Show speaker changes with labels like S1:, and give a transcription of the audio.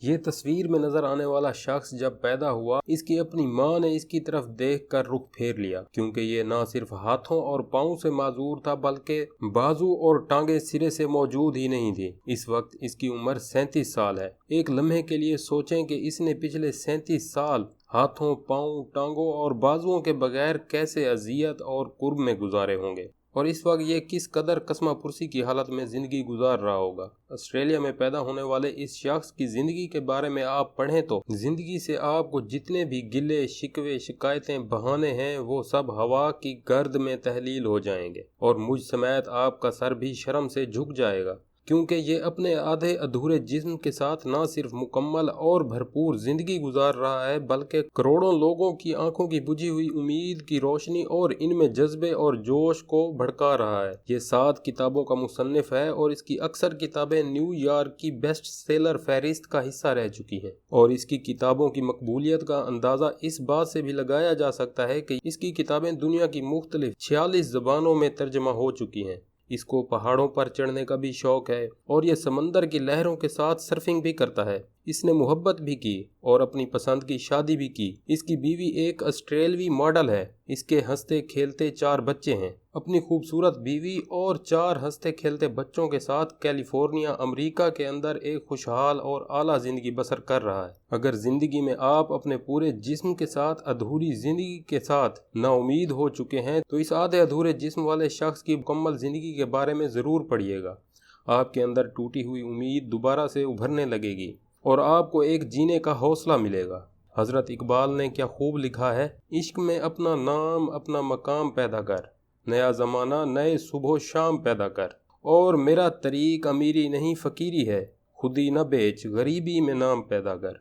S1: یہ تصویر میں نظر آنے والا شخص جب پیدا ہوا، اس کی اپنی ماں نے اس کی طرف دیکھ کر رخ پھیر لیا، کیونکہ یہ نہ صرف ہاتھوں اور پاؤں سے معذور تھا بلکہ بازو اور ٹانگیں سرے سے موجود ہی نہیں تھی۔ اس وقت اس کی عمر 37 سال ہے۔ ایک لمحے کے لیے سوچیں کہ اس نے پچھلے 37 سال ہاتھوں، پاؤں، ٹانگوں اور بازوؤں کے بغیر کیسے اذیت اور کرب میں گزارے ہوں گے، اور اس وقت یہ کس قدر قسمہ پرسی کی حالت میں زندگی گزار رہا ہوگا۔ آسٹریلیا میں پیدا ہونے والے اس شخص کی زندگی کے بارے میں آپ پڑھیں تو زندگی سے آپ کو جتنے بھی گلے، شکوے، شکایتیں، بہانے ہیں، وہ سب ہوا کی گرد میں تحلیل ہو جائیں گے، اور مجھ سمیت آپ کا سر بھی شرم سے جھک جائے گا، کیونکہ یہ اپنے آدھے ادھورے جسم کے ساتھ نہ صرف مکمل اور بھرپور زندگی گزار رہا ہے بلکہ کروڑوں لوگوں کی آنکھوں کی بجھی ہوئی امید کی روشنی اور ان میں جذبے اور جوش کو بھڑکا رہا ہے۔ یہ 7 کتابوں کا مصنف ہے اور اس کی اکثر کتابیں نیو یارک کی بیسٹ سیلر فہرست کا حصہ رہ چکی ہیں، اور اس کی کتابوں کی مقبولیت کا اندازہ اس بات سے بھی لگایا جا سکتا ہے کہ اس کی کتابیں دنیا کی مختلف 46 زبانوں میں ترجمہ ہو چکی ہیں۔ اس کو پہاڑوں پر چڑھنے کا بھی شوق ہے اور یہ سمندر کی لہروں کے ساتھ سرفنگ بھی کرتا ہے۔ اس نے محبت بھی کی اور اپنی پسند کی شادی بھی کی۔ اس کی بیوی ایک آسٹریلوی ماڈل ہے۔ اس کے ہنستے کھیلتے 4 بچے ہیں۔ اپنی خوبصورت بیوی اور 4 ہنستے کھیلتے بچوں کے ساتھ کیلیفورنیا، امریکہ کے اندر ایک خوشحال اور اعلیٰ زندگی بسر کر رہا ہے۔ اگر زندگی میں آپ اپنے پورے جسم کے ساتھ ادھوری زندگی کے ساتھ نا امید ہو چکے ہیں تو اس آدھے ادھورے جسم والے شخص کی مکمل زندگی کے بارے میں ضرور پڑھیے گا۔ آپ کے اندر ٹوٹی ہوئی امید دوبارہ سے ابھرنے لگے گی اور آپ کو ایک جینے کا حوصلہ ملے گا۔ حضرت اقبال نے کیا خوب لکھا ہے: عشق میں اپنا نام، اپنا مقام پیدا کر، نیا زمانہ، نئے صبح و شام پیدا کر، اور میرا طریق امیری نہیں فقیری ہے، خودی نہ بیچ، غریبی میں نام پیدا کر۔